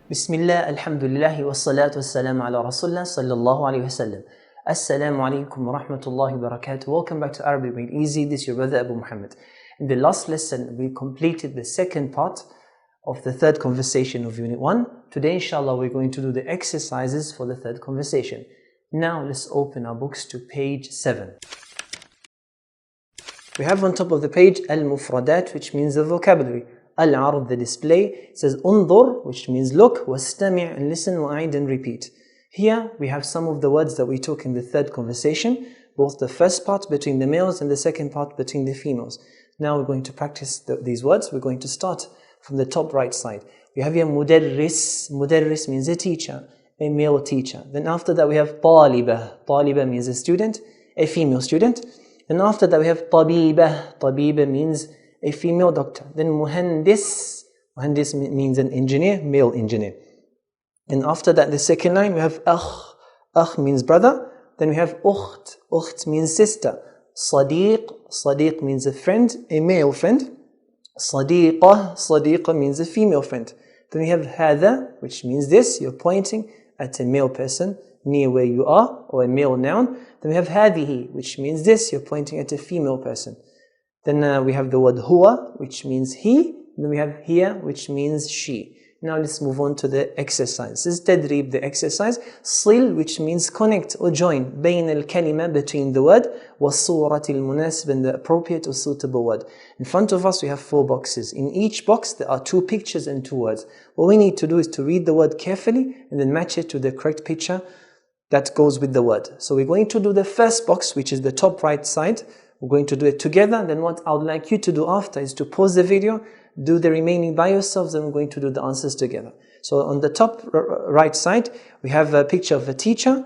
Bismillah, alhamdulillah, wa salatu wa salam ala rasulullah sallallahu alayhi wa sallam. Assalamu alaikum wa rahmatullahi wa barakatuh. Welcome back to Arabic Made Easy. This is your brother Abu Muhammad. In the last lesson, we completed the second part of the third conversation of Unit 1. Today, inshallah, we're going to do the exercises for the third conversation. Now, let's open our books to page 7. We have on top of the page Al-Mufradat, which means the vocabulary. Al-Ard, the display. It says Undur, which means look. Wastami' and listen. Wa'id and repeat. Here we have some of the words that we took in the third conversation, both the first part between the males and the second part between the females. Now we're going to practice these words. We're going to start from the top right side. We have here Mudarris. Mudarris means a teacher, a male teacher. Then after that we have Talibah. Talibah means a student, a female student. Then after that we have Tabibah. Tabibah means a female doctor. Then Muhandis. Muhandis means an engineer, male engineer. And after that, the second line, we have Akh. Akh means brother. Then we have Ukht. Ukht means sister. Sadiq. Sadiq means a friend, a male friend. Sadiqah. Sadiqah means a female friend. Then we have Hada, which means this. You're pointing at a male person near where you are, or a male noun. Then we have Hadihi, which means this. You're pointing at a female person. Then we have the word Huwa, which means he. Then we have Hiya, which means she. Now let's move on to the exercise. This is Tadrib, the exercise. Sil, which means connect or join. Bayna al-kalima, between the word. Was-surati al-munasib, and the appropriate or suitable word. In front of us we have 4 boxes. In each box there are 2 pictures and 2 words. What we need to do is to read the word carefully and then match it to the correct picture that goes with the word. So we're going to do the first box, which is the top right side. We're going to do it together. Then what I would like you to do after is to pause the video, do the remaining by yourselves, and we're going to do the answers together. So on the top right side, we have a picture of a teacher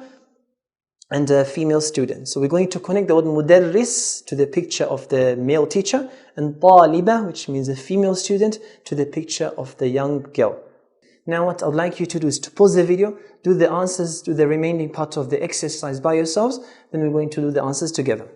and a female student. So we're going to connect the word Mudarris to the picture of the male teacher, and Taliba, which means a female student, to the picture of the young girl. Now what I'd like you to do is to pause the video, do the answers, do the remaining part of the exercise by yourselves, then we're going to do the answers together.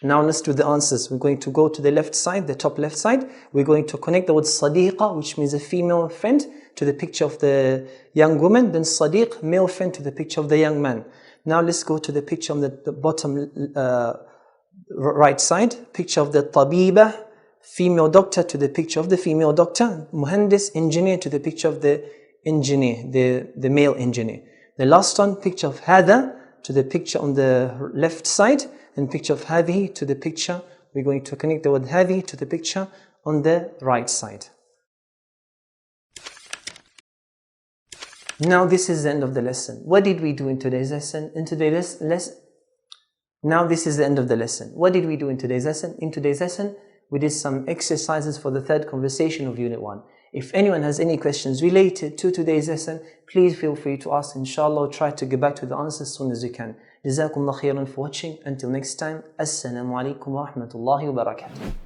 Now let's do the answers. We're going to go to the left side, the top left side. We're going to connect the word Sadiqa, which means a female friend, to the picture of the young woman. Then Sadiq, male friend, to the picture of the young man. Now let's go to the picture on the bottom right side. Picture of the Tabibah, female doctor, to the picture of the female doctor. Muhandis, engineer, to the picture of the engineer, the male engineer. The last one, picture of Hada, to the picture on the left side, and picture of Hadi to the picture. We're going to connect the word Hadi to the picture on the right side. Now this is the end of the lesson. What did we do in today's lesson? Now this is the end of the lesson. What did we do in today's lesson? In today's lesson, we did some exercises for the third conversation of Unit 1. If anyone has any questions related to today's lesson, please feel free to ask. Inshallah, I'll try to get back to the answers as soon as you can. Jazakumullah khairan for watching. Until next time, Assalamu alaikum wa rahmatullahi wa barakatuh.